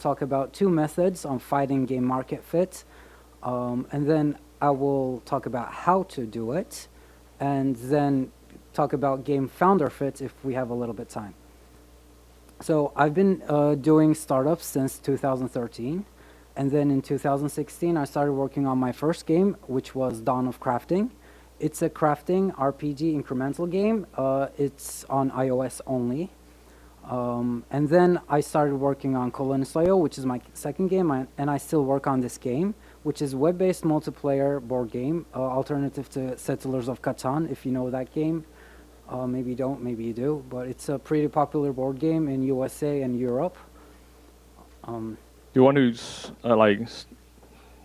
talk about 2 methods on finding game market fit, and then I will talk about how to do it, and then talk about game founder fit if we have a little bit time. So I've been doing startups since 2013, and then in 2016 I started working on my first game, which was Dawn of Crafting. It's a crafting RPG incremental game. It's on iOS only. And then I started working on Colonisayo, which is my second game, and I still work on this game, which is web-based multiplayer board game, alternative to Settlers of Catan, if you know that game. Maybe you don't, maybe you do, but it's a pretty popular board game in USA and Europe. You want to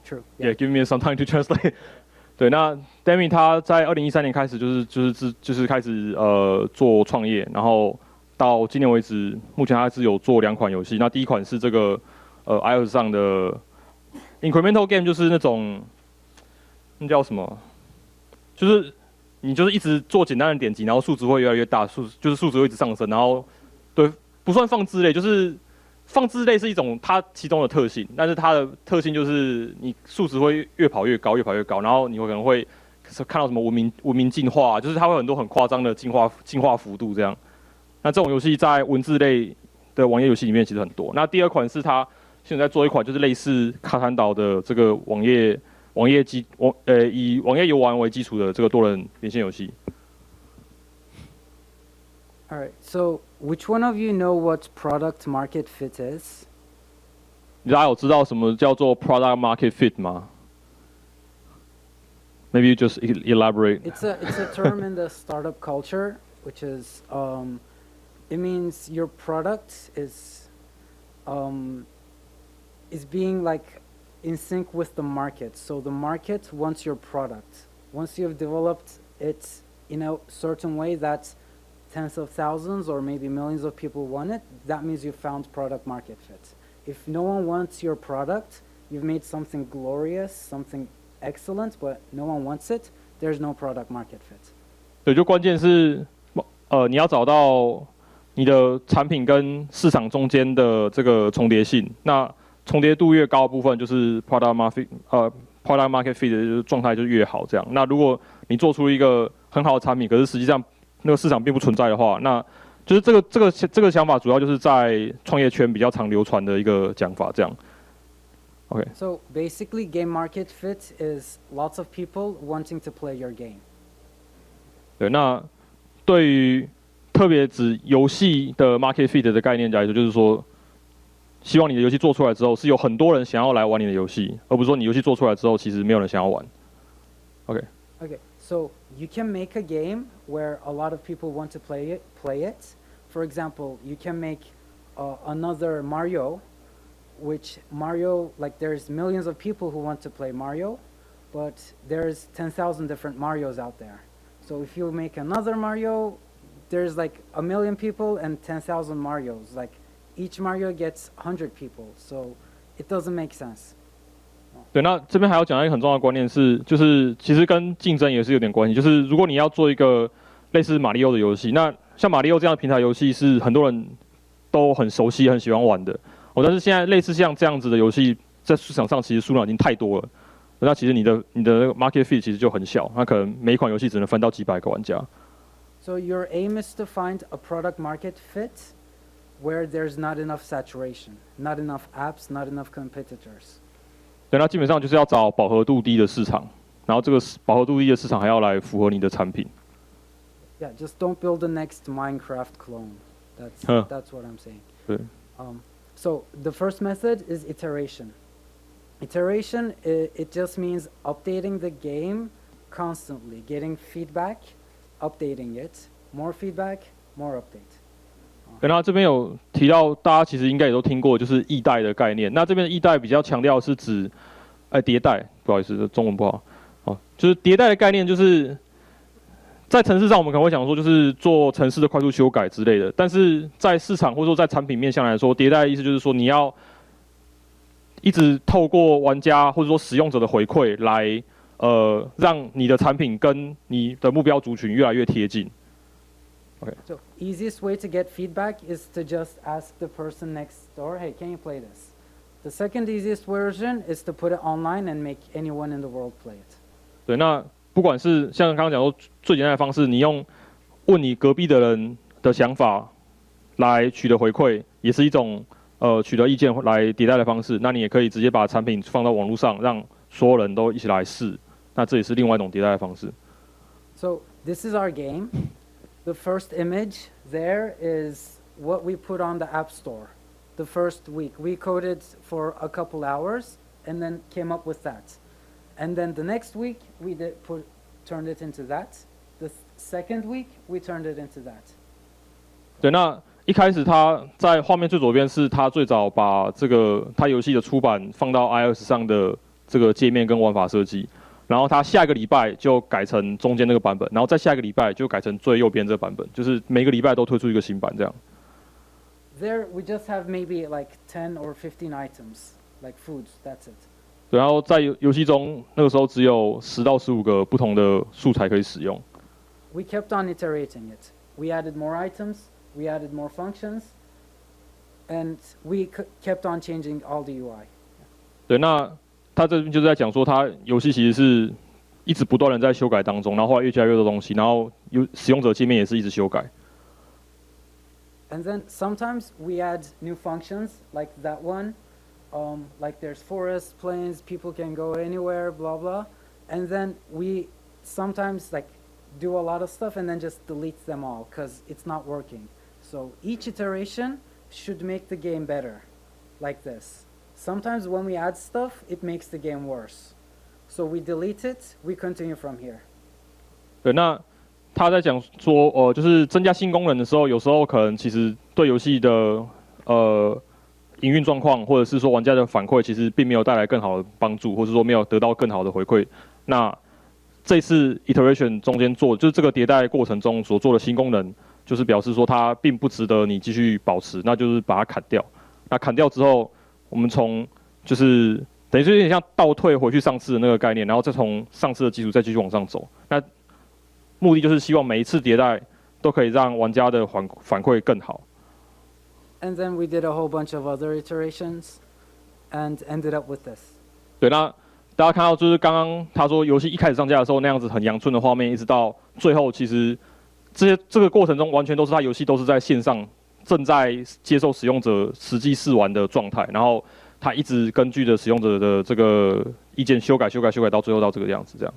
True. Yeah, give me some time to translate. 对，那 Demi 他在2013年开始就是开始做创业，然后到今年为止，目前他是有做2款游戏。那第一款是这个iOS 上的 incremental game， 就是那种那叫什么？就是你就是一直做简单的点击，然后数值会越来越大，数值会一直上升，然后对，不算放置类，就是放置类是一种它其中的特性，但是它的特性就是你数值会越跑越高，越跑越高，然后你可能会看到什么文明进化，就是它会有很多很夸张的进化幅度这样。那这种游戏在文字类的网页游戏里面其实很多。那第2款是它现在在做一款就是类似卡坦岛的这个以网页游玩为基础的这个多人连线游戏。All right. So, which one of you know what product market fit is? 大家有知道什么叫做 product market fit 吗？ Maybe you just elaborate. It's a term in the startup culture, which is it means your product is being like in sync with the market. So the market wants your product. Once you've developed it in a certain way that tens of thousands or maybe millions of people want it, that means you found product market fit. If no one wants your product, you've made something glorious, something excellent, but no one wants it, there's no product market fit. 对，就关键是你要找到你的产品跟市场中间的这个重叠性。那重叠度越高的部分，就是 product market fit 的状态就越好。这样，那如果你做出一个很好的产品，可是实际上那个市场并不存在的话，那就是这个想法主要就是在创业圈比较常流传的一个讲法。这样 ，OK。So basically, game market fit is lots of people wanting to play your game. 对，那对于特别指游戏的 market fit 的概念来说，就是说，希望你的游戏做出来之后，是有很多人想要来玩你的游戏，而不是说你游戏做出来之后，其实没有人想要玩。OK。Okay, so you can make a game where a lot of people want to play it. For example, you can make another Mario, which Mario, like there's millions of people who want to play Mario, but there's 10,000 different Marios out there. So if you make another Mario, there's like 1 million people and 10,000 Marios. Like each Mario gets 100 people, so it doesn't make sense. 对，那这边还要讲一个很重要的观念是，就是其实跟竞争也是有点关系。就是如果你要做一个类似马里奥的游戏，那像马里奥这样的平台游戏是很多人都很熟悉、很喜欢玩的。但是现在类似像这样子的游戏，在市场上其实数量已经太多了。那其实你的 market fit 其实就很小，那可能每一款游戏只能分到几百个玩家。So your aim is to find a product market fit where there's not enough saturation, not enough apps, not enough competitors. 对，那基本上就是要找饱和度低的市场，然后这个饱和度低的市场还要来符合你的产品。Yeah, just don't build the next Minecraft clone. That's what I'm saying. 对。So the first method is iteration. Iteration, it just means updating the game constantly, getting feedback, updating it, more feedback, more update. 然后这边有提到，大家其实应该也都听过，就是易代的概念。那这边的易代比较强调是指，迭代，不好意思，中文不好。就是迭代的概念，就是在程式上我们可能会想说，就是做程式的快速修改之类的。但是在市场或者说在产品面向来说，迭代的意思就是说你要一直透过玩家或者说使用者的回馈来，让你的产品跟你的目标族群越来越贴近。Okay. So easiest way to get feedback is to just ask the person next door, hey, can you play this? The second easiest version is to put it online and make anyone in the world play it. 对，那不管是像刚刚讲说最简单的方式，你用问你隔壁的人的想法来取得回馈，也是一种取得意见来迭代的方式。那你也可以直接把产品放到网络上，让所有人都一起来试。那这也是另外一种迭代的方式。So this is our game. The first image there is what we put on the App Store. The first week we coded for a couple hours and then came up with that. And then the next week we turned it into that. The second week we turned it into that. 对，那一开始他在画面最左边是他最早把他游戏的出版放到 iOS 上的这个界面跟玩法设计，然后他下一个礼拜就改成中间那个版本，然后再下一个礼拜就改成最右边这个版本，就是每个礼拜都推出一个新版这样。There we just have maybe like 10 or 15 items, like foods, that's it. 对，然后在游戏中那个时候只有10到15个不同的素材可以使用。We kept on iterating it. We added more items, we added more functions, and we kept on changing all the UI. 对，那他这边就是在讲说，他游戏其实是一直不断的在修改当中，然后后来越加越多东西，然后使用者界面也是一直修改。And then sometimes we add new functions like that one, like there's forests, plains, people can go anywhere, blah blah. And then we sometimes like do a lot of stuff and then just delete them all because it's not working. So each iteration should make the game better, like this. Sometimes when we add stuff, it makes the game worse. So we delete it, we continue from here. 对，那他在讲说，就是增加新功能的时候，有时候可能其实对游戏的营运状况，或者是说玩家的反馈，其实并没有带来更好的帮助，或者说没有得到更好的回馈。那这次 iteration 中间做，就是这个迭代过程中所做的新功能，就是表示说它并不值得你继续保持，那就是把它砍掉。那砍掉之后，我们从就是等于是有点像倒退回去上次的那个概念，然后再从上次的基础再继续往上走。那目的就是希望每一次迭代都可以让玩家的反馈更好。And then we did a whole bunch of other iterations, and ended up with this. 对，那大家看到就是刚刚他说游戏一开始上架的时候那样子很阳春的画面，一直到最后，其实这个过程中完全都是他游戏都是在线上正在接受使用者实际试玩的状态，然后他一直根据着使用者的这个意见修改到最后到这个样子这样。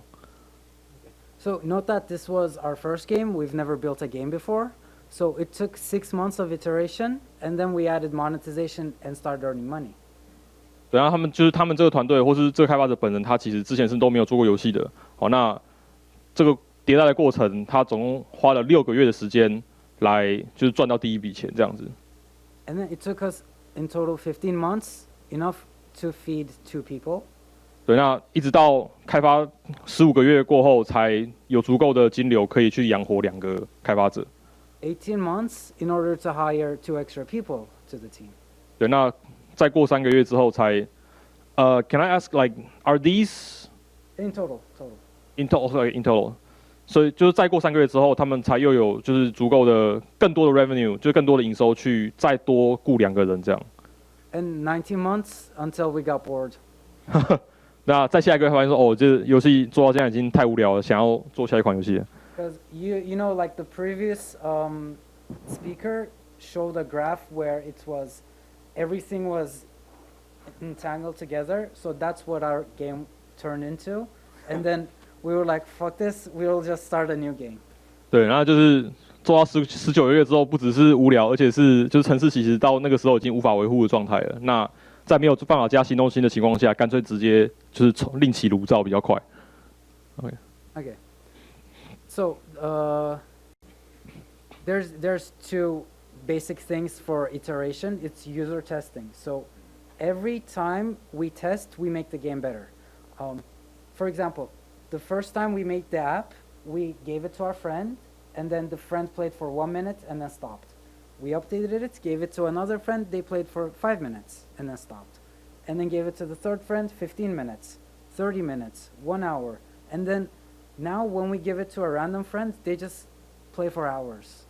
So note that this was our first game. We've never built a game before. So it took 6 months of iteration, and then we added monetization and started earning money. 对，然后他们这个团队或是这个开发者本人，他其实之前是都没有做过游戏的。好，那这个迭代的过程，他总共花了6个月的时间来就是赚到第一笔钱这样子。And then it took us in total 15 months, enough to feed 2 people. 对，那一直到开发15个月过后，才有足够的金流可以去养活2个开发者。18 months in order to hire 2 extra people to the team. 对，那再过3个月之后才，Can I ask like are these In total. in total？所以就是再过3个月之后，他们才又有就是足够的更多的 revenue， 就是更多的营收去再多雇2个人这样。And 19 months until we got bored. 那再下一个发现说，哦，这游戏做到现在已经太无聊了，想要做下一款游戏了。Because you know, like the previous speaker showed a graph where it was everything was entangled together. So that's what our game turned into. And then we were like, fuck this, we'll just start a new game. 对，然后就是做到19个月之后，不只是无聊，而且是就是程式其实到那个时候已经无法维护的状态了。那在没有办法加新东西的情况下，干脆直接就是另起炉灶比较快。Okay. So there's 2 basic things for iteration. It's user testing. So every time we test, we make the game better. For example, the first time we made the app, we gave it to our friend, and then the friend played for 1 minute and then stopped. We updated it, gave it to another friend, they played for 5 minutes and then stopped. And then gave it to the third friend, 15 minutes, 30 minutes, 1 hour. And then now when we give it to a random friend, they just play for hours.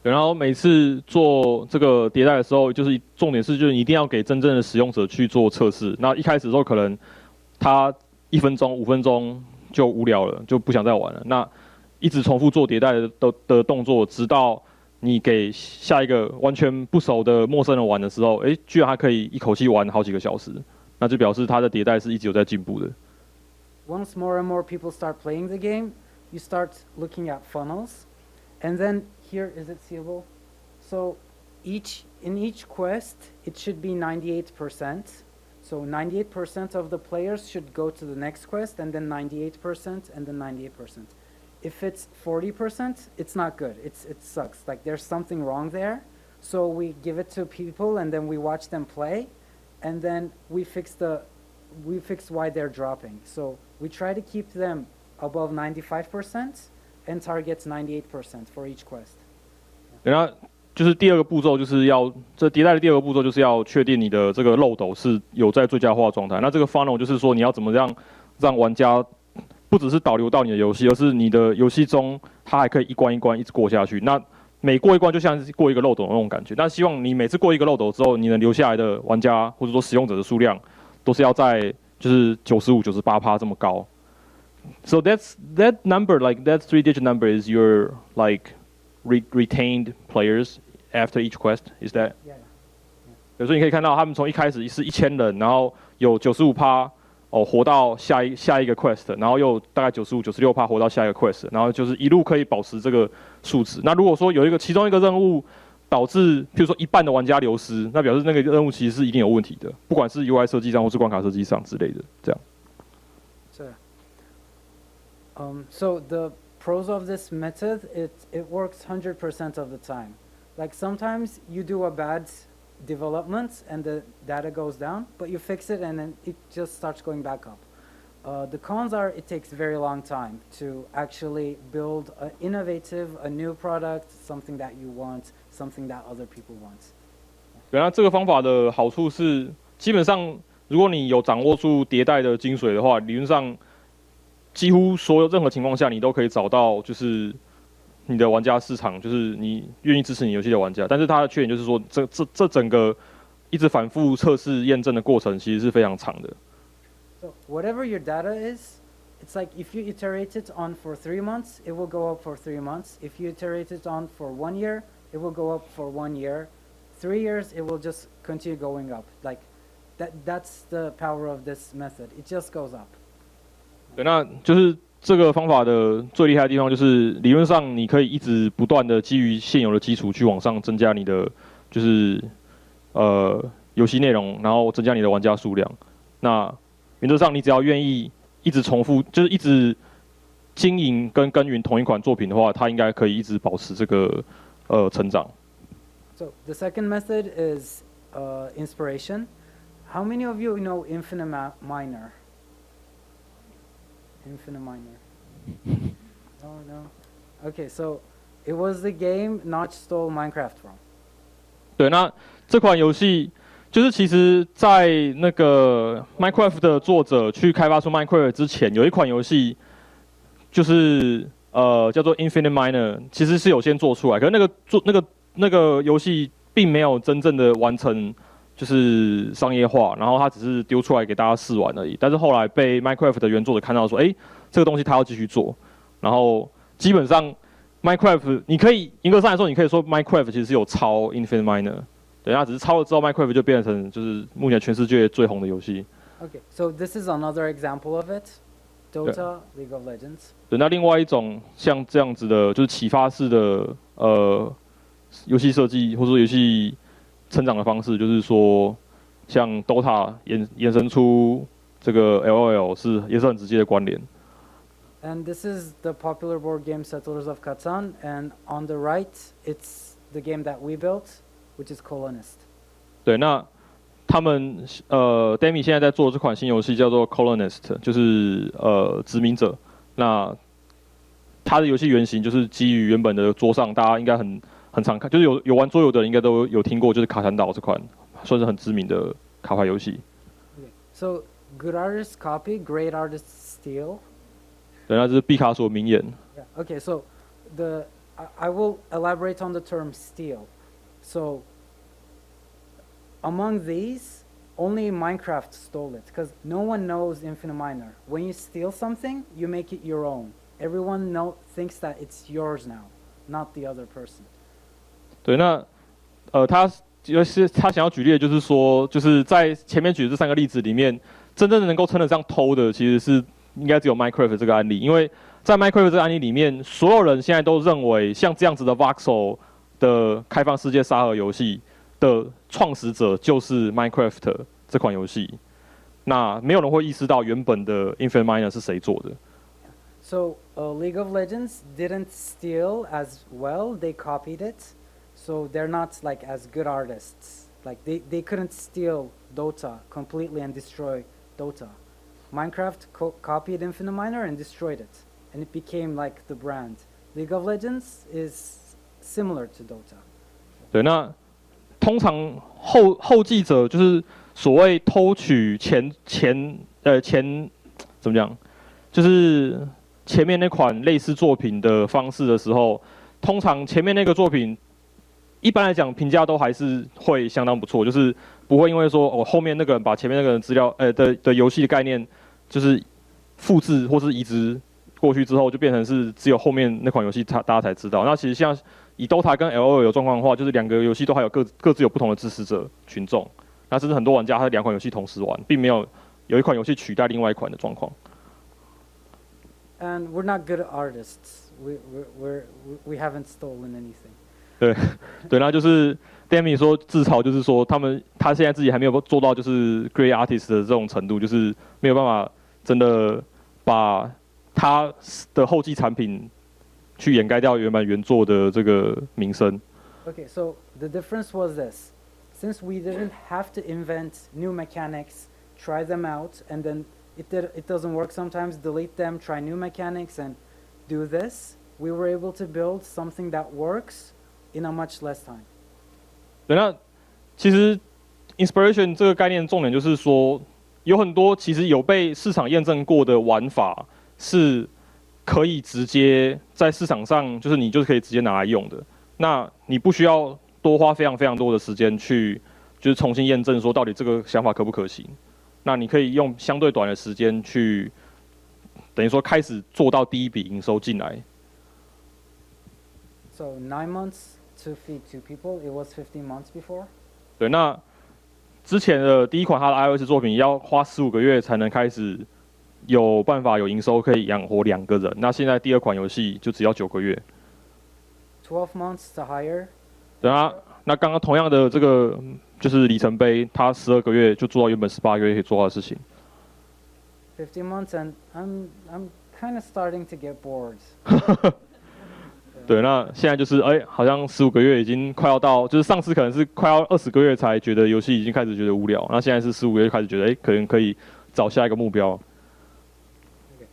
对，然后每次做这个迭代的时候，就是重点是，就是你一定要给真正的使用者去做测试。那一开始的时候，可能他1分钟、5分钟就无聊了，就不想再玩了。那一直重复做迭代的动作，直到你给下一个完全不熟的陌生人玩的时候，居然他可以一口气玩好几个小时，那就表示他的迭代是一直有在进步的。Once more and more people start playing the game, you start looking at funnels, and then here is it seeable? So in each quest, it should be 98%. So 98% of the players should go to the next quest, and then 98%, and then 98%. If it's 40%, it's not good. It sucks. Like there's something wrong there. So we give it to people, and then we watch them play, and then we fix why they're dropping. So we try to keep them above 95% and targets 98% for each quest. 然后就是第二个步骤，就是要这迭代的第二个步骤，就是要确定你的这个漏斗是有在最佳化状态。那这个 funnel 就是说你要怎么样让玩家不只是导流到你的游戏，而是你的游戏中它还可以一关一关一直过下去。那每过一关就像是过一个漏斗的那种感觉。那希望你每次过一个漏斗之后，你能留下来的玩家或者说使用者的数量都是要在就是95、98%这么高。So that number, like that 3-digit number, is your like retained players after each quest. Is that? Yeah. 所以你可以看到他们从一开始是1000人，然后有95%活到下一个 quest， 然后又大概95、96%活到下一个 quest， 然后就是一路可以保持这个数值。那如果说有其中一个任务导致，譬如说1半的玩家流失，那表示那个任务其实是一定有问题的，不管是 UI 设计上或是关卡设计上之类的，这样。So the pros of this method, it works 100% of the time. Like sometimes you do a bad development and the data goes down, but you fix it and then it just starts going back up. The cons are it takes very long time to actually build an innovative, a new product, something that you want, something that other people want. 对啊，这个方法的好处是，基本上如果你有掌握住迭代的精髓的话，理论上几乎所有任何情况下，你都可以找到就是你的玩家市场，就是你愿意支持你游戏的玩家。但是它的缺点就是说，这整个一直反复测试验证的过程其实是非常长的。So whatever your data is, it's like if you iterate it on for 3 months, it will go up for 3 months. If you iterate it on for 1 year, it will go up for 1 year. 3 years, it will just continue going up. Like that's the power of this method. It just goes up. 对，那就是这个方法的最厉害的地方，就是理论上你可以一直不断的基于现有的基础去往上增加你的就是游戏内容，然后增加你的玩家数量。那原则上你只要愿意一直重复，就是一直经营跟耕耘同一款作品的话，它应该可以一直保持这个成长。So the second method is inspiration. How many of you know Infinite Miner? Infinite Miner. No. Okay, so it was the game Notch stole Minecraft from. 对，那这款游戏就是其实，在那个 Minecraft 的作者去开发出 Minecraft 之前，有一款游戏就是叫做 Infinite Miner， 其实是有先做出来，可是那个游戏并没有真正的完成就是商业化，然后它只是丢出来给大家试玩而已。但是后来被 Minecraft 的原作者看到说，这个东西他要继续做，然后基本上 Minecraft 你可以严格上来说，你可以说 Minecraft 其实是有抄 Infinite Miner， 对，它只是抄了之后 Minecraft 就变成就是目前全世界最红的游戏。Okay, so this is another example of it. Dota, League of Legends. 对，那另外一种像这样子的，就是启发式的游戏设计或者说游戏成长的方式，就是说像 Dota 衍生出这个 LOL 也是很直接的关联。And this is the popular board game Settlers of Catan, and on the right, it's the game that we built, which is Colonist. 对，那他们Demi 现在在做这款新游戏叫做 Colonist， 就是殖民者。那它的游戏原型就是基于原本的桌上，大家应该很常看，就是有玩桌游的人应该都有听过，就是卡坦岛这款算是很知名的卡牌游戏。Okay. So good artists copy, great artists steal. 对，那这是毕卡索名言。Yeah. Okay. So the I will elaborate on the term steal. So among these, only Minecraft stole it because no one knows Infinite Miner. When you steal something, you make it your own. Everyone thinks that it's yours now, not the other person. 对，那他想要举例的就是说，就是在前面举的这3个例子里面，真正能够称得上偷的，其实是应该只有 Minecraft 这个案例，因为在 Minecraft 这个案例里面，所有人现在都认为像这样子的 Voxel 的开放世界沙盒游戏的创始者就是 Minecraft 这款游戏，那没有人会意识到原本的 Infinite Miner 是谁做的。So League of Legends didn't steal as well; they copied it. So they're not like as good artists. Like they couldn't steal Dota completely and destroy Dota. Minecraft copied Infinite Miner and destroyed it, and it became like the brand. League of Legends is similar to Dota. 对，那通常后继者就是所谓偷取前怎么讲，就是前面那款类似作品的方式的时候，通常前面那个作品一般来讲评价都还是会相当不错，就是不会因为说后面那个人把前面那个人资料的游戏的概念就是复制或是移植过去之后，就变成是只有后面那款游戏大家才知道。那其实像以 Dota 跟 LoL 有状况的话，就是2个游戏都还有各自有不同的支持者群众，那甚至很多玩家他2款游戏同时玩，并没有一款游戏取代另外一款的状况。And we're not good artists. We haven't stolen anything. 对，那就是 Demi 说自嘲，就是说他现在自己还没有做到就是 great artist 的这种程度，就是没有办法真的把他的后继产品去掩盖掉原作的这个名声。Okay, so the difference was this. Since we didn't have to invent new mechanics, try them out, and then it doesn't work sometimes, delete them, try new mechanics, and do this, we were able to build something that works in a much less time. 对，那其实 inspiration 这个概念的重点就是说，有很多其实有被市场验证过的玩法是可以直接在市场上，就是你就是可以直接拿来用的。那你不需要多花非常非常多的时间去，就是重新验证说到底这个想法可不可行。那你可以用相对短的时间去，等于说开始做到第一笔营收进来。So 9 months to feed 2 people. It was 15 months before. 对，那之前的第一款他的 iOS 作品要花15个月才能开始有办法有营收可以养活2个人。那现在第2款游戏就只要9个月。12 months to hire. 对啊，那刚刚同样的这个就是里程碑，他12个月就做到原本18个月可以做到的事情。15 months, and I'm kind of starting to get bored. 对，那现在就是好像15个月已经快要到，就是上次可能是快要20个月才觉得游戏已经开始觉得无聊，那现在是15个月开始觉得可能可以找下一个目标。Okay.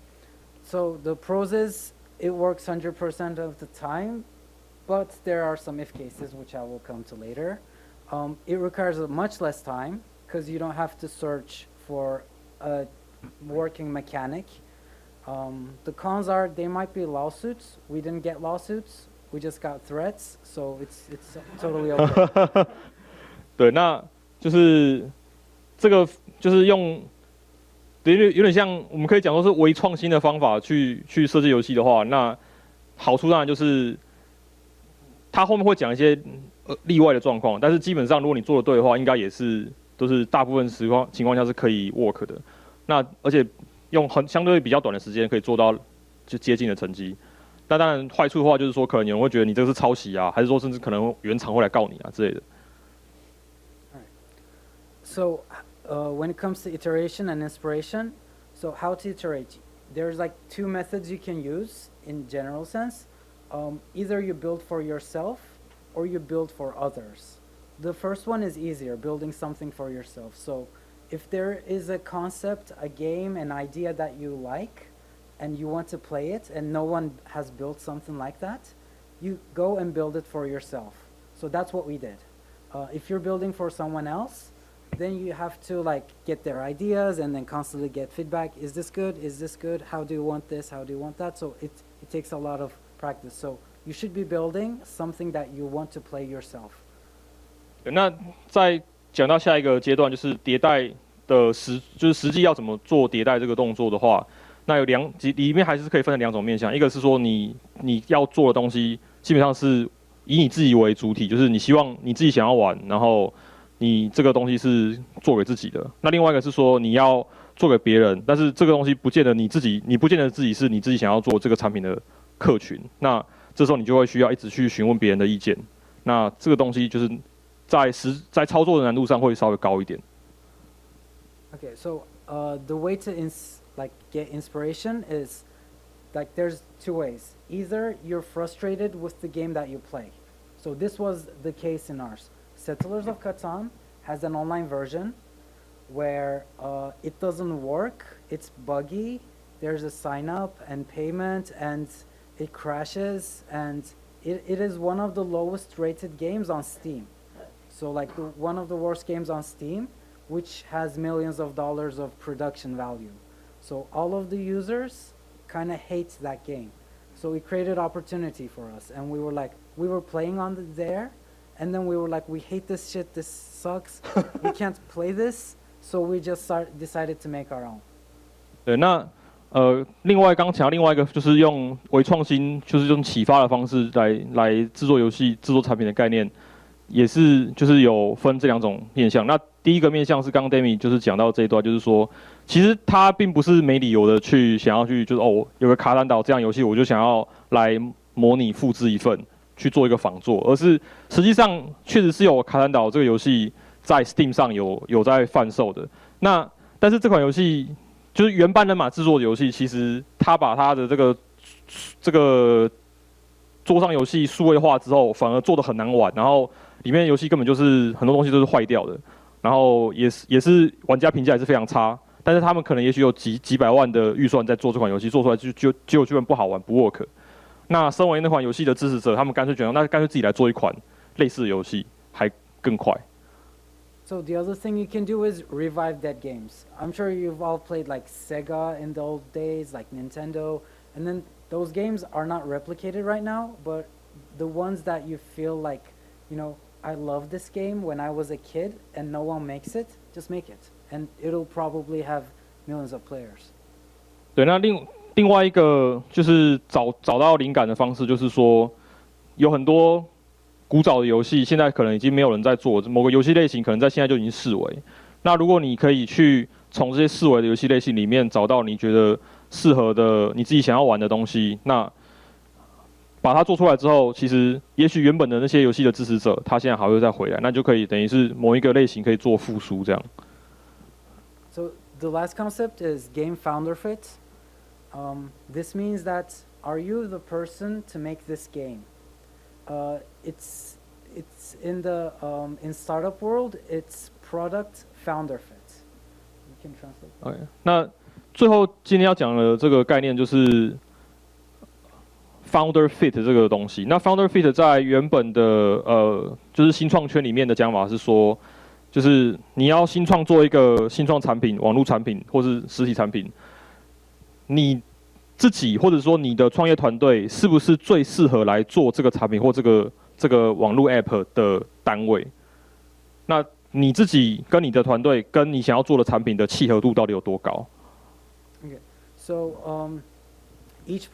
So the pros is it works 100% of the time, but there are some if cases which I will come to later. It requires much less time because you don't have to search for a working mechanic. The cons are they might be lawsuits. We didn't get lawsuits. We just got threats. So it's totally okay. 对，那就是这个就是用有点像我们可以讲说是微创新的方法去设计游戏的话，那好处当然就是他后面会讲一些例外的状况，但是基本上如果你做的对的话，应该也是都是大部分情况下是可以 work 的。那而且用相对比较短的时间可以做到就接近的成绩。但当然坏处的话就是说，可能有人会觉得你这个是抄袭啊，还是说甚至可能原厂会来告你啊之类的。So when it comes to iteration and inspiration, so how to iterate? There's like 2 methods you can use in general sense. Either you build for yourself or you build for others. The first one is easier, building something for yourself. So if there is a concept, a game, an idea that you like and you want to play it and no one has built something like that, you go and build it for yourself. So that's what we did. If you're building for someone else, then you have to like get their ideas and then constantly get feedback. Is this good? Is this good? How do you want this? How do you want that? So it takes a lot of practice. So you should be building something that you want to play yourself. 那在讲到下一个阶段，就是迭代的就是实际要怎么做迭代这个动作的话，那有里面还是可以分成两种面向，一个是说你要做的东西基本上是以你自己为主体，就是你希望你自己想要玩，然后你这个东西是做给自己的。那另外一个是说你要做给别人，但是这个东西不见得你不见得自己是你自己想要做这个产品的客群。那这时候你就会需要一直去询问别人的意见。那这个东西就是在操作的难度上会稍微高一点。Okay, so the way to get inspiration is there's two ways. Either you're frustrated with the game that you play. So this was the case in ours. Settlers of Catan has an online version where it doesn't work, it's buggy, there's a sign up and payment and it crashes and it is one of the lowest rated games on Steam. So one of the worst games on Steam, which has millions of dollars of production value. So all of the users kind of hate that game. So it created opportunity for us, and we were playing on there, and then we were like, we hate this shit, this sucks, we can't play this, so we just decided to make our own. 对，那另外刚讲到另外一个就是用微创新，就是用启发的方式来制作游戏、制作产品的概念，也是就是有分这两种面向。那第一个面向是刚刚 Demi 就是讲到这一段，就是说，其实他并不是没理由的想要去就是有个卡坦岛这样游戏，我就想要来模拟复制一份去做一个仿作，而是实际上确实是有卡坦岛这个游戏在 Steam 上有在贩售的。那但是这款游戏就是原班人马制作的游戏，其实他把他的这个桌上游戏数位化之后，反而做得很难玩，然后里面游戏根本就是很多东西都是坏掉的。然后也是玩家评价也是非常差，但是他们可能也许有几百万的预算在做这款游戏，做出来就居然不好玩不 work。那身为那款游戏的支持者，他们干脆觉得那干脆自己来做一款类似的游戏，还更快。So the other thing you can do is revive dead games. I'm sure you've all played Sega in the old days, Nintendo, and then those games are not replicated right now, but the ones that you feel I love this game when I was a kid and no one makes it, just make it. And it'll probably have millions of players. 对，那另外一个就是找到灵感的方式，就是说有很多古早的游戏，现在可能已经没有人在做，某个游戏类型可能在现在就已经式微。那如果你可以去从这些式微的游戏类型里面找到你觉得适合的、你自己想要玩的东西，那把它做出来之后，其实也许原本的那些游戏的支持者，他现在还会再回来，那就可以等于是某一个类型可以做复苏这样。So the last concept is game founder fit. This means that are you the person to make this game? It's in the in startup world, it's product founder fit. You can translate. OK， 那最后今天要讲的这个概念就是。Founder fit 这个东西，那 Founder fit 在原本的就是新创圈里面的讲法是说，就是你要新创做一个新创产品、网络产品或是实体产品，你自己或者说你的创业团队是不是最适合来做这个产品或这个网络 App 的单位？那你自己跟你的团队跟你想要做的产品的契合度到底有多高 Okay, so each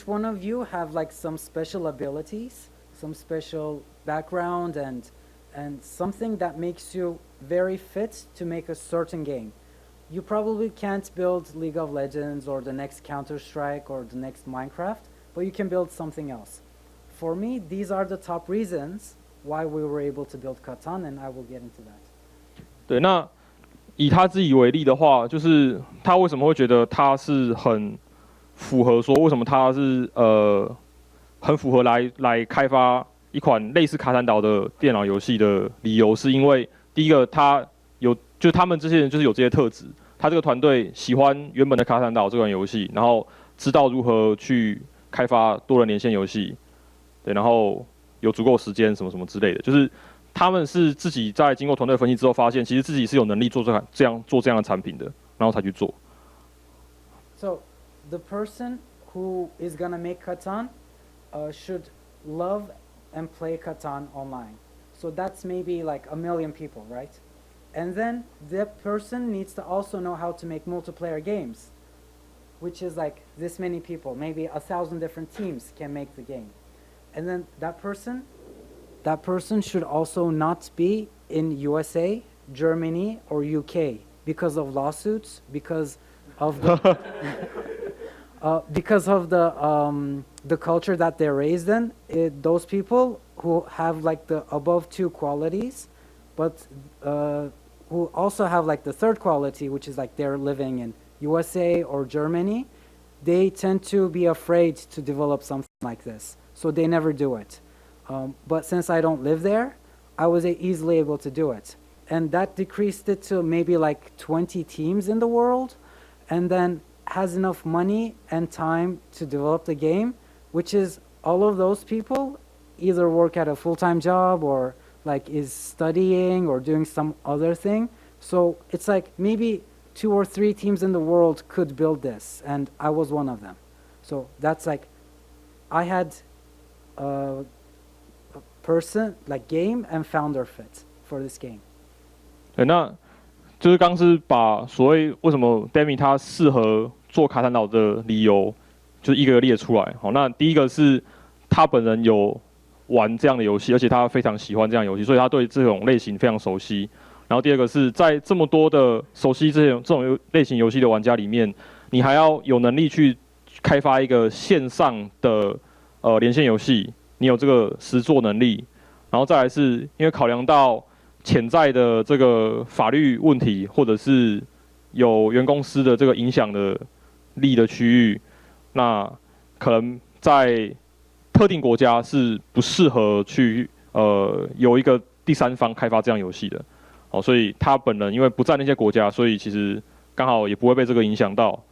one of you have some special abilities, some special background, and something that makes you very fit to make a certain game. You probably can't build League of Legends or the next Counter-Strike or the next Minecraft, but you can build something else. For me, these are the top reasons why we were able to build Catan, and I will get into that. 对，那以他自己为例的话，就是他为什么会觉得他是很符合说为什么他是很符合来开发一款类似卡坦岛的电脑游戏的理由，是因为第一个就是他们这些人就是有这些特质，他这个团队喜欢原本的卡坦岛这款游戏，然后知道如何去开发多人连线游戏，对，然后有足够时间什么什么之类的，就是他们是自己在经过团队分析之后发现，其实自己是有能力做这样的产品的，然后才去做。So the person who is gonna make Catan should love and play Catan online. So that's maybe like 1 million people, right? And then that person needs to also know how to make multiplayer games, which is like this many people, maybe 1,000 different teams can make the game. And then that person should also not be in USA, Germany, or UK because of lawsuits, because of the the culture that they're raised in. Those people who have like the above two qualities, but who also have like the third quality, which is like they're living in USA or Germany, they tend to be afraid to develop something like this, so they never do it. But since I don't live there, I was easily able to do it. And that decreased it to maybe like 20 teams in the world, and then has enough money and time to develop the game, which is all of those people either work at a full-time job or like is studying or doing some other thing. So it's like maybe 2 or 3 teams in the world could build this, and I was one of them. So that's like, I had a person, like game and founder fit for this game. 对，那就是刚是把所谓为什么 Demi 他适合做卡坦岛的理由，就是一个个列出来。好，那第一个是他本人有玩这样的游戏，而且他非常喜欢这样的游戏，所以他对这种类型非常熟悉。然后第二个是在这么多的熟悉这种类型游戏的玩家里面，你还要有能力去开发一个线上的连线游戏，你有这个实作能力。然后再来是因为考量到潜在的这个法律问题，或者是有原公司的这个影响的力的区域，那可能在特定国家是不适合去有一个第三方开发这样游戏的。哦，所以他本人因为不在那些国家，所以其实刚好也不会被这个影响到。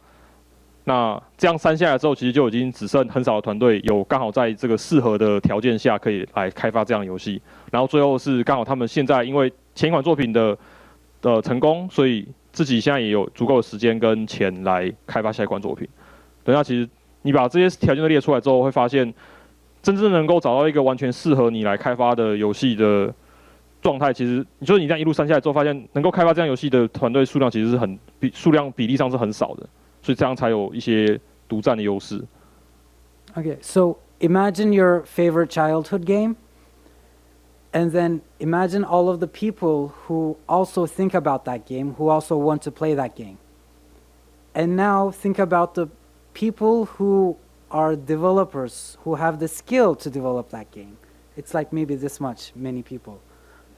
那这样删下来之后，其实就已经只剩很少的团队有刚好在这个适合的条件下可以来开发这样的游戏。然后最后是刚好他们现在因为前一款作品的成功，所以自己现在也有足够的时间跟钱来开发下一款作品。对，那其实你把这些条件都列出来之后，会发现真正能够找到一个完全适合你来开发的游戏的状态，其实你说你这样一路删下来之后，发现能够开发这样游戏的团队数量其实是数量比例上是很少的。所以这样才有一些独占的优势。Okay, so imagine your favorite childhood game, and then imagine all of the people who also think about that game, who also want to play that game. And now think about the people who are developers, who have the skill to develop that game. It's like maybe this many people.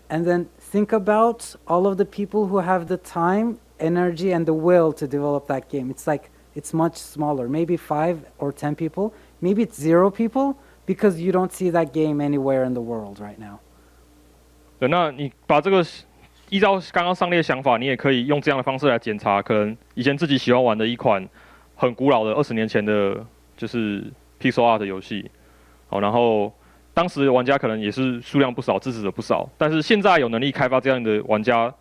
And then think about all of the people who have the time, energy, and the will to develop that game. It's like it's much smaller, maybe 5 or 10 people, maybe it's 0 people, because you don't see that game anywhere in the world right now. 对，那你把这个依照刚刚上列的想法，你也可以用这样的方式来检查，可能以前自己喜欢玩的一款很古老的20年前的，就是 pixel art 的游戏，好，然后当时的玩家可能也是数量不少，支持者不少，但是现在有能力开发这样的玩家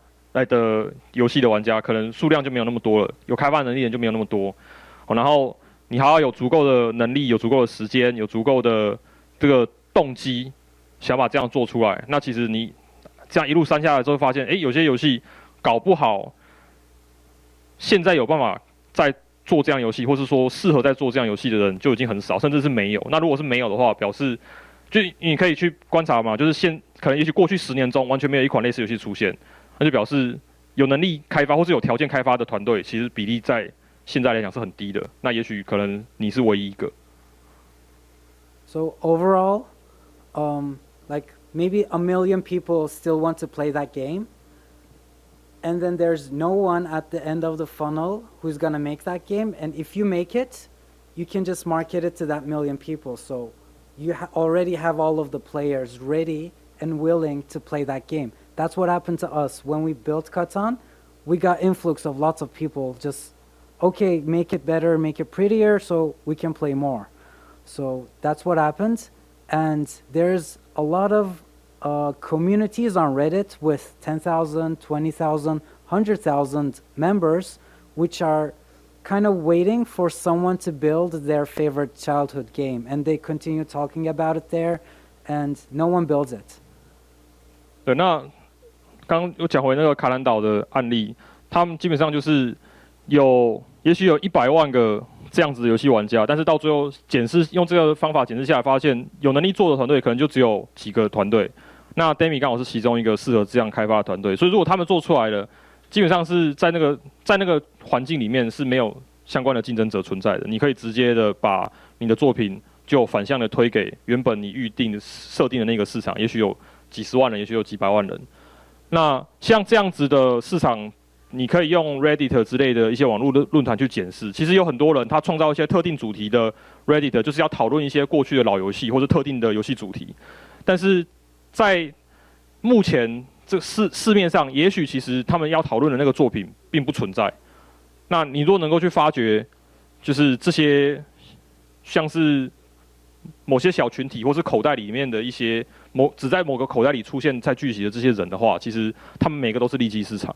的游戏的玩家，可能数量就没有那么多了，有开发能力的人就没有那么多，好，然后你还要有足够的能力，有足够的时间，有足够的这个动机，想把这样做出来，那其实你这样一路删下来之后，发现，有些游戏搞不好，现在有办法在做这样游戏，或是说适合在做这样游戏的人就已经很少，甚至是没有。那如果是没有的话，表示就你可以去观察嘛，就是可能也许过去10年中完全没有一款类似游戏出现，那就表示有能力开发或是有条件开发的团队，其实比例在现在来讲是很低的。那也许可能你是唯一一个。So overall, like maybe 1 million people still want to play that game, and then there's no one at the end of the funnel who's gonna make that game. And if you make it, you can just market it to that 1 million people. So you already have all of the players ready and willing to play that game. That's what happened to us when we built Catan. We got influx of lots of people just, okay, make it better, make it prettier, so we can play more. So that's what happened. And there's a lot of communities on Reddit with 10,000, 20,000, 100,000 members, which are kind of waiting for someone to build their favorite childhood game, and they continue talking about it there, and no one builds it. 对，那刚又讲回那个卡兰岛的案例，他们基本上就是也许有100万个这样子的游戏玩家，但是到最后用这个方法检视下来，发现有能力做的团队可能就只有几个团队。那 Demi 刚好是其中一个适合这样开发的团队，所以如果他们做出来了，基本上是在那个环境里面是没有相关的竞争者存在的，你可以直接的把你的作品就反向的推给原本你设定的那个市场，也许有几十万人，也许有几百万人。那像这样子的市场，你可以用 Reddit 之类的一些网络论坛去检视。其实有很多人他创造一些特定主题的 Reddit， 就是要讨论一些过去的老游戏或者特定的游戏主题。但是在目前这市面上，也许其实他们要讨论的那个作品并不存在。那你如果能够去发掘，就是这些像是某些小群体或是口袋里面的一些只在某个口袋里出现在聚集的这些人的话，其实他们每个都是利基市场。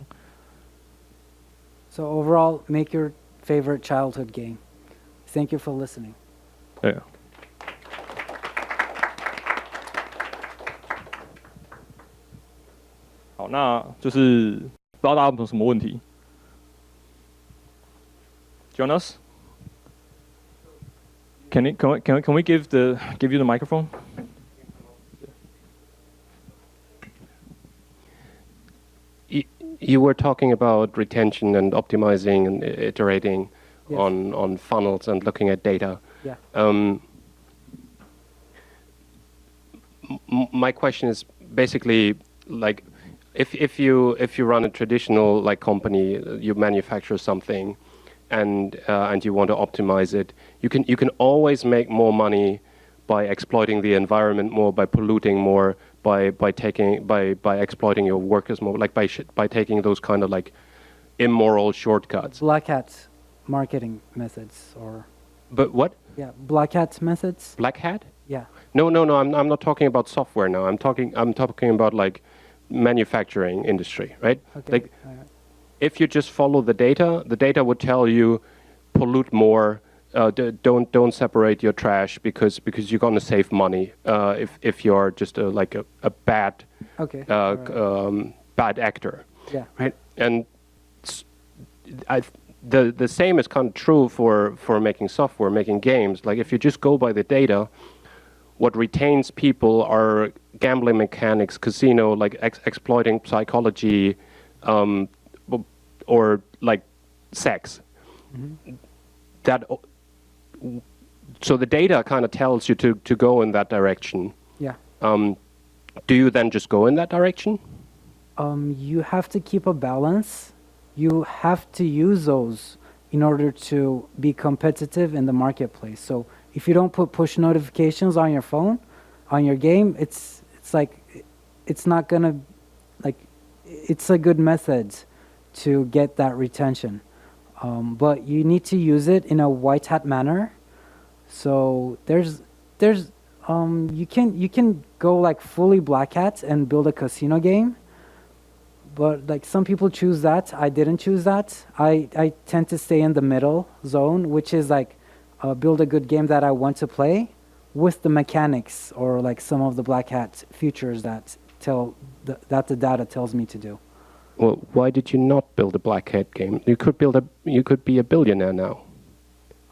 So overall, make your favorite childhood game. Thank you for listening. 对。好，那就是不知道大家有什么问题 ？Jonas, can we give you the microphone? You were talking about retention and optimizing and iterating Yes. on funnels and looking at data. Yeah. My question is basically like, if you run a traditional like company, you manufacture something, and you want to optimize it, you can always make more money by exploiting the environment more, by polluting more, by exploiting your workers more, like by taking those kind of like immoral shortcuts. Black hat marketing methods, or But what? yeah, black hat methods. Black hat? Yeah. No. I'm not talking about software now. I'm talking about like manufacturing industry, right? Okay. Like, if you just follow the data would tell you pollute more. Don't separate your trash because you're gonna save money if you're just like a bad Okay. bad actor. Yeah. Right. And the same is kind of true for making software, making games. Like if you just go by the data, what retains people are gambling mechanics, casino, like exploiting psychology, or like sex. Mm-hmm. So the data kind of tells you to go in that direction. Yeah. Do you then just go in that direction? You have to keep a balance. You have to use those in order to be competitive in the marketplace. So if you don't put push notifications on your phone, on your game, it's like it's not gonna like it's a good method to get that retention. But you need to use it in a white hat manner. So you can go like fully black hat and build a casino game. But like some people choose that. I didn't choose that. I tend to stay in the middle zone, which is like build a good game that I want to play with the mechanics or like some of the black hat features that that the data tells me to do. Well, why did you not build a black hat game? You could be a billionaire now.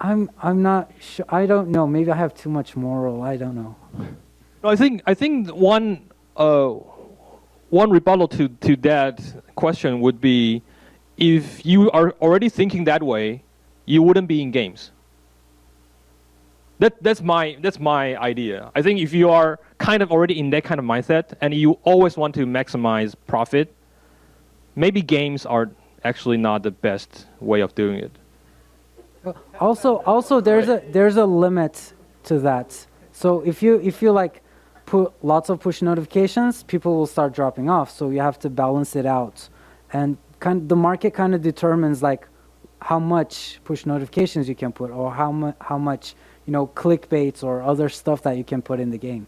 I'm not sure. I don't know. Maybe I have too much moral. I don't know. No, I think one rebuttal to that question would be, if you are already thinking that way, you wouldn't be in games. That's my idea. I think if you are kind of already in that kind of mindset and you always want to maximize profit, maybe games are actually not the best way of doing it. Also, there's a limit to that. So if you like put lots of push notifications, people will start dropping off. So you have to balance it out, and the market kind of determines like how much push notifications you can put, or how much clickbaits or other stuff that you can put in the game.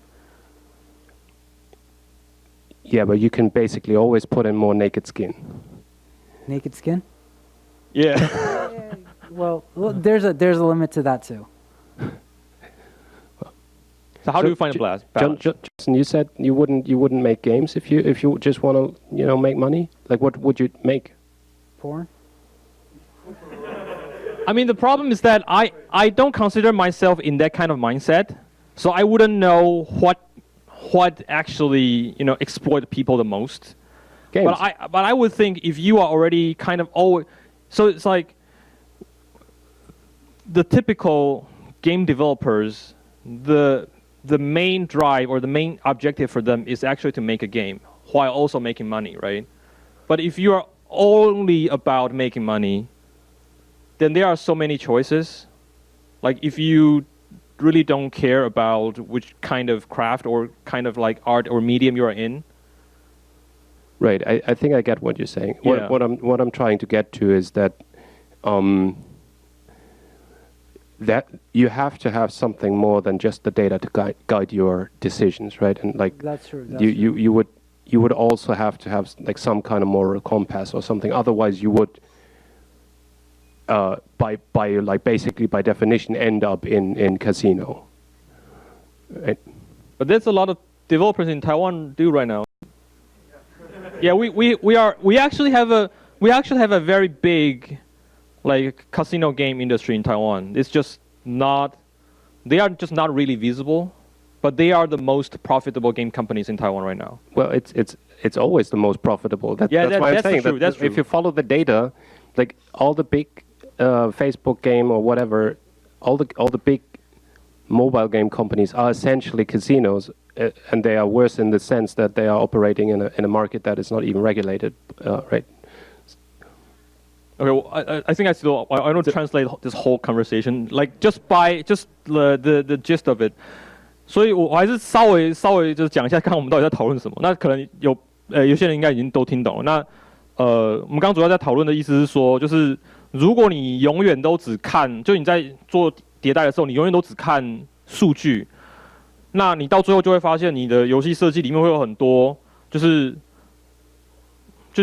Yeah, but you can basically always put in more naked skin. Naked skin? Yeah. Well, there's a limit to that too. So how do you find a balance? Justin, you said you wouldn't make games if you just want to make money. Like what would you make? Porn. I mean, the problem is that I don't consider myself in that kind of mindset, so I wouldn't know what actually exploit people the most. Games. But I would think if you are already kind of always, so it's like the typical game developers, the main drive or the main objective for them is actually to make a game while also making money, right? But if you are only about making money, then there are so many choices. Like if you really don't care about which kind of craft or kind of like art or medium you are in. Right. I think I get what you're saying. Yeah. What I'm trying to get to is that that you have to have something more than just the data to guide your decisions, right? And like That's true. You would also have to have like some kind of moral compass or something. Otherwise, you would basically by definition end up in casino. Right? But that's a lot of developers in Taiwan do right now. Yeah, we actually have a very big like casino game industry in Taiwan. It's just not, they are just not really visible, but they are the most profitable game companies in Taiwan right now. Well, it's always the most profitable. That's why I'm saying true. That's true. If you follow the data, like all the big Facebook game or whatever, all the big mobile game companies are essentially casinos, and they are worse in the sense that they are operating in a market that is not even regulated, right? Okay, well, I think I don't translate this whole conversation, like just the gist of it. 所以我还是稍微就是讲一下，看我们到底在讨论什么。那可能有些人应该已经都听懂了。那我们刚刚主要在讨论的意思是说，就是如果你永远都只看，就你在做迭代的时候，你永远都只看数据，那你到最后就会发现，你的游戏设计里面会有很多，就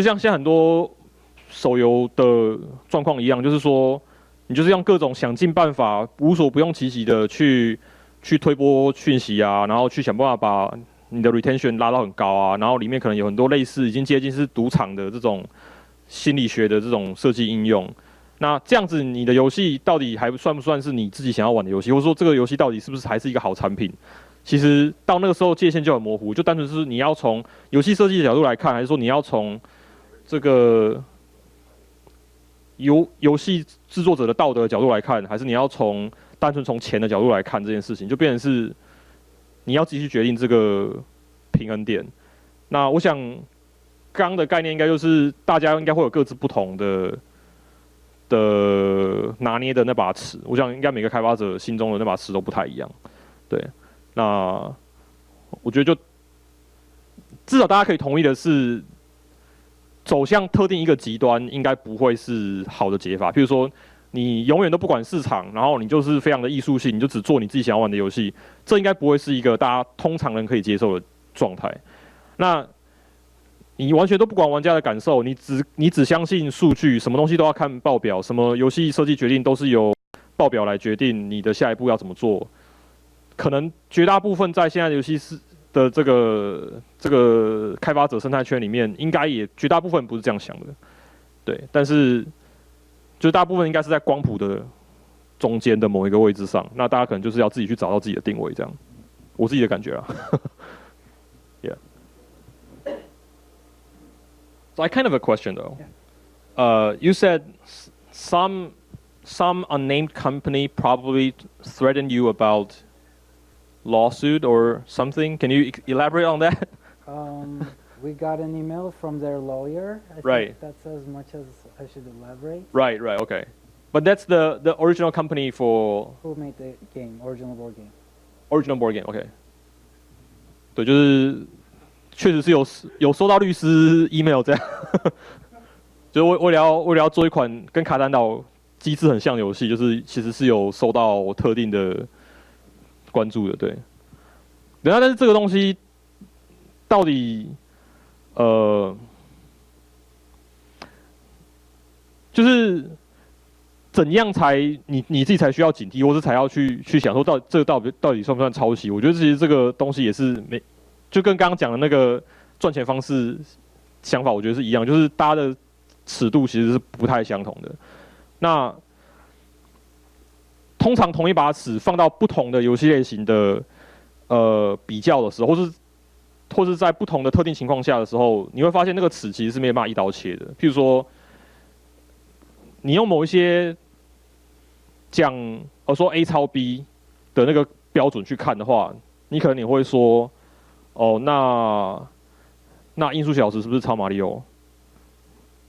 像现在很多手游的状况一样，就是说，你就是用各种想尽办法、无所不用其极的去推播讯息啊，然后去想办法把你的 retention 拉到很高啊，然后里面可能有很多类似已经接近是赌场的这种心理学的这种设计应用。那这样子，你的游戏到底还算不算是你自己想要玩的游戏，或者说这个游戏到底是不是还是一个好产品？其实到那个时候界限就很模糊，就单纯是你要从游戏设计的角度来看，还是说你要从这个游戏制作者的道德的角度来看，还是你要单纯从钱的角度来看这件事情，就变成是你要自己去决定这个平衡点。那我想刚刚的概念应该就是大家应该会有各自不同的拿捏的那把尺，我想应该每个开发者心中的那把尺都不太一样。对，那我觉得就至少大家可以同意的是，走向特定一个极端应该不会是好的解法。譬如说，你永远都不管市场，然后你就是非常的艺术性，你就只做你自己想要玩的游戏，这应该不会是一个大家通常人可以接受的状态。那你完全都不管玩家的感受，你只相信数据，什么东西都要看报表，什么游戏设计决定都是由报表来决定你的下一步要怎么做。可能绝大部分在现在的游戏的这个开发者生态圈里面，应该也绝大部分不是这样想的，对。但是就大部分应该是在光谱的中间的某一个位置上，那大家可能就是要自己去找到自己的定位，这样。我自己的感觉啊。Yeah. So I kind of have a question though. You said some unnamed company probably threatened you about lawsuit or something. Can you elaborate on that? We got an email from their lawyer. I Right. think that's as much as I should elaborate. Right, okay. But that's the original company for Who made the game? Original board game. original board game, okay. 对，就是确实是有收到律师 email 这样，就是为了要做一款跟卡坦岛机制很像的游戏，就是其实是有收到特定的关注的，对。但是这个东西到底就是怎样才你自己才需要警惕，或是才要去想说这个到底算不算抄袭？我觉得其实这个东西也是就跟刚刚讲的那个赚钱方式想法，我觉得是一样，就是大家的尺度其实是不太相同的。那通常同一把尺放到不同的游戏类型的比较的时候，或是在不同的特定情况下的时候，你会发现那个尺其实是没有办法一刀切的。譬如说，你用某一些说 A 超 B 的那个标准去看的话，你可能你会说，哦，那音速小时是不是超马里奥？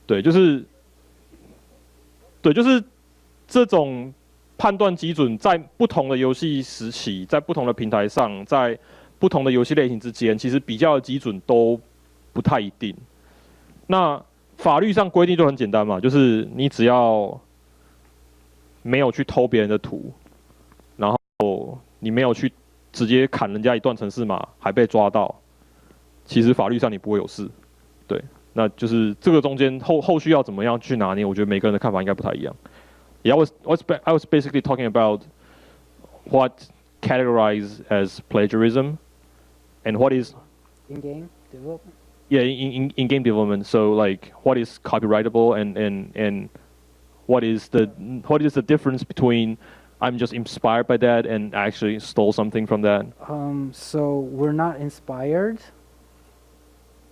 对，就是这种判断基准在不同的游戏时期，在不同的平台上，在不同的游戏类型之间，其实比较的基准都不太一定。那法律上规定就很简单嘛，就是你只要没有去偷别人的图，然后你没有去直接砍人家一段程式码，还被抓到，其实法律上你不会有事。对，那就是这个中间后续要怎么样去拿捏，我觉得每个人的看法应该不太一样。Yeah, I was basically talking about what categorized as plagiarism and what is In-game development? yeah in game development. So like what is copyrightable and what is the difference between I'm just inspired by that and actually stole something from that? So we're not inspired.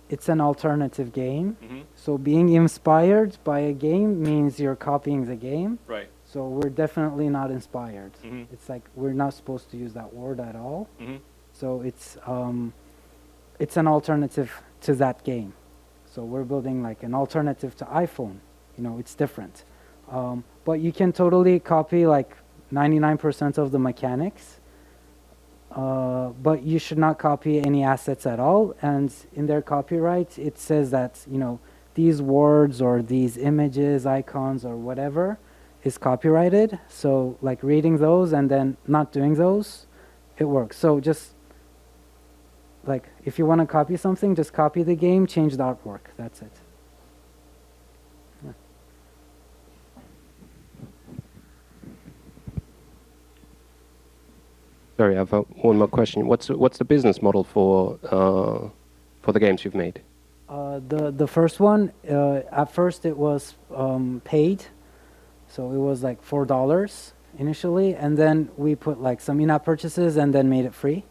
It's an alternative game. Mm-hmm. So being inspired by a game means you're copying the game. Right. So we're definitely not inspired. Mm-hmm. It's like we're not supposed to use that word at all. Mm-hmm. So it's an alternative to that game. So we're building like an alternative to iPhone. You know, it's different. But you can totally copy like 99% of the mechanics. But you should not copy any assets at all. And in their copyright, it says that, you know, these words or these images, icons, or whatever is copyrighted. So like reading those and then not doing those, it works. So just like if you want to copy something, just copy the game, change the artwork. That's it. Yeah. Sorry, I have one more question. What's the business model for the games you've made? The first one, at first it was paid. So it was like $4 initially, and then we put like some in-app purchases and then made it free.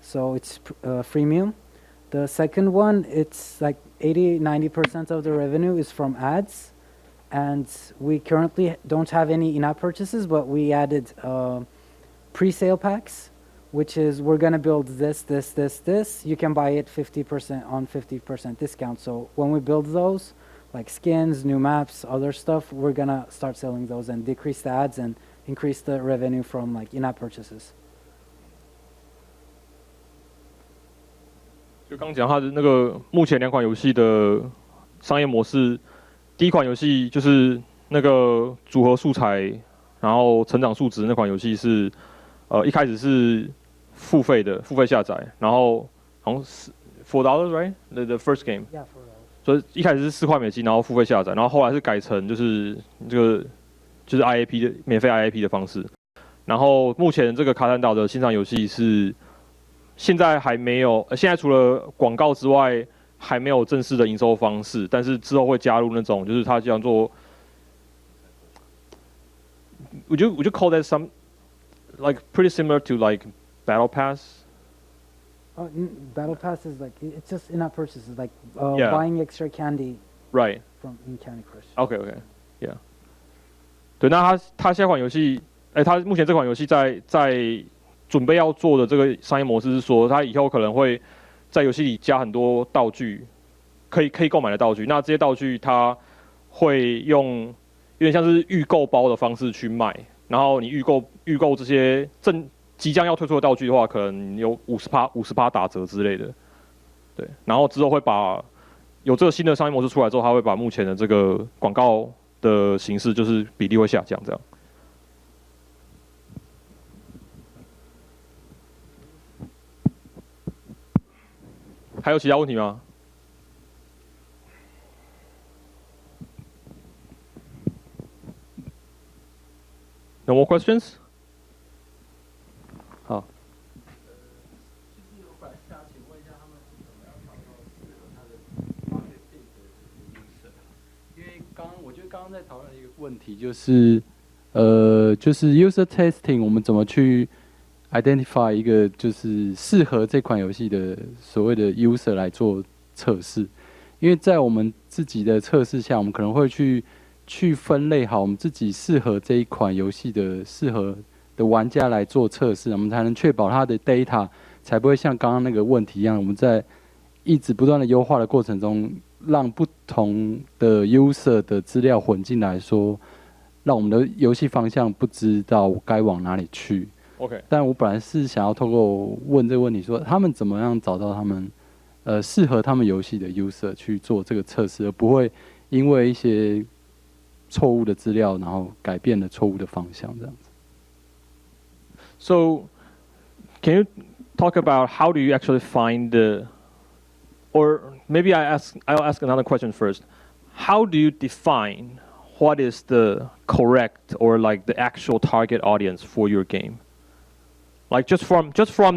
So it's freemium. The second one, it's like 80-90% of the revenue is from ads. And we currently don't have any in-app purchases, but we added pre-sale packs, which is we're going to build this. You can buy it 50% on 50% discount. So when we build those, like skins, new maps, other stuff, we're going to start selling those and decrease the ads and increase the revenue from like in-app purchases. 就刚讲它的那个目前2款游戏的商业模式，第一款游戏就是那个组合素材，然后成长数值那款游戏是一开始是付费下载，然后好像是$4 right the first game Yeah, $4. 所以一开始是$4，然后付费下载，然后后来是改成就是这个就是 IAP 的免费 IAP 的方式。然后目前这个卡坦岛的线上游戏是现在还没有，现在除了广告之外还没有正式的营收方式，但是之后会加入那种就是它叫做，would you call that some like pretty similar to like Battle Pass? Battle Pass is like, it's just in-app purchases, like Yeah. buying extra candy Right. from in Candy Crush. OK, yeah. 对，那他下款游戏，他目前这款游戏在准备要做的这个商业模式是说，他以后可能会在游戏里加很多道具，可以购买的道具。那这些道具他会用有点像是预购包的方式去卖，然后你预购这些即将要推出的道具的话，可能有50%打折之类的。对，然后之后会把有这个新的商业模式出来之后，他会把目前的这个广告的形式就是比例会下降，这样。还有其他问题吗？ No more questions? 好。我觉得刚刚在讨论一个问题，就是，就是 user testing， 我们怎么去 identify 一个就是适合这款游戏的所谓的 user 来做测试？因为在我们自己的测试下，我们可能会去分类好我们自己适合这一款游戏的适合的玩家来做测试，我们才能确保它的 data 才不会像刚刚那个问题一样，我们在一直不断的优化的过程中，让不同的 user 的资料混进来说，让我们的游戏方向不知道该往哪里去。OK， 但我本来是想要透过问这个问题说，他们怎么样找到他们适合他们游戏的 user 去做这个测试，而不会因为一些错误的资料，然后改变了錯誤的方向，这样子。So, can you talk about how do you actually find the, or maybe I'll ask another question first. How do you define what is the correct or like the actual target audience for your game? Like just from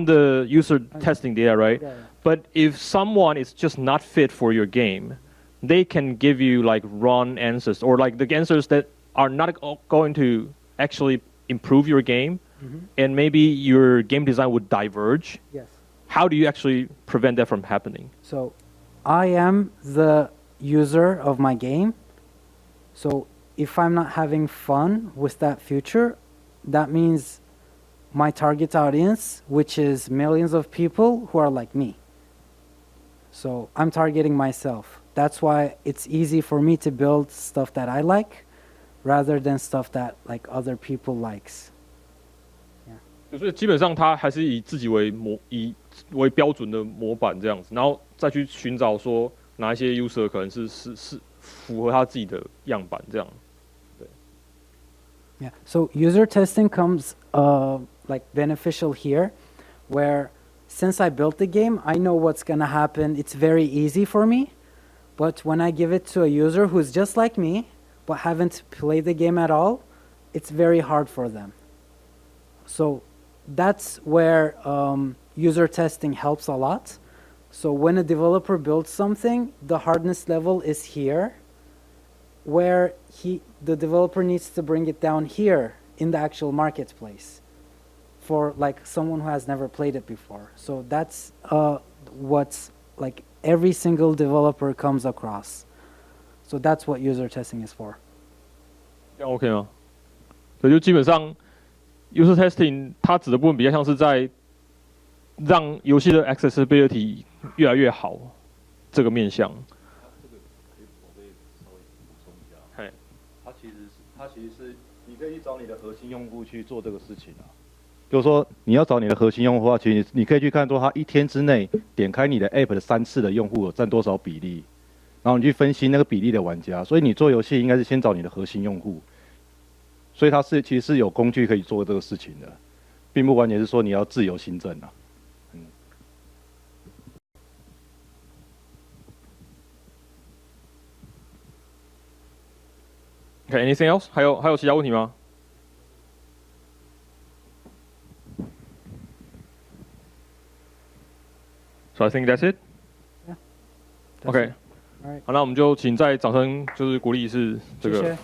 the user testing data, right? Yeah. But if someone is just not fit for your game, they can give you like wrong answers or like the answers that are not going to actually improve your game, and maybe your game design would diverge. Yes. How do you actually prevent that from happening? So I am the user of my game. So if I'm not having fun with that future, that means my target audience, which is millions of people who are like me. So I'm targeting myself. That's why it's easy for me to build stuff that I like rather than stuff that like other people likes. 所以基本上它还是以自己为标准的模板这样子，然后再去寻找说哪一些 user 可能是符合他自己的样板这样。对。Yeah. So user testing comes like beneficial here, where since I built the game, I know what's gonna happen. It's very easy for me. But when I give it to a user who's just like me, but haven't played the game at all, it's very hard for them. So that's where user testing helps a lot. So when a developer builds something, the hardness level is here, where the developer needs to bring it down here in the actual marketplace for like someone who has never played it before. So that's what's like every single developer comes across. So that's what user testing is for. 这样 OK 吗？对，就基本上 user testing 它指的部分比较像是在让游戏的 accessibility 越来越好这个面向。我可以稍微补充一下。嘿，它其实是你可以去找你的核心用户去做这个事情啊。就是说，你要找你的核心用户的话，其实你可以去看说，他一天之内点开你的 app 的3次的用户有占多少比例，然后你去分析那个比例的玩家。所以你做游戏应该是先找你的核心用户，所以它其实是有工具可以做这个事情的，并不完全是说你要自由行政啊。Okay, anything else? 还有其他问题吗？ So I think that's it. Yeah. OK， All right. 好，那我们就请再掌声就是鼓励是这个。谢谢。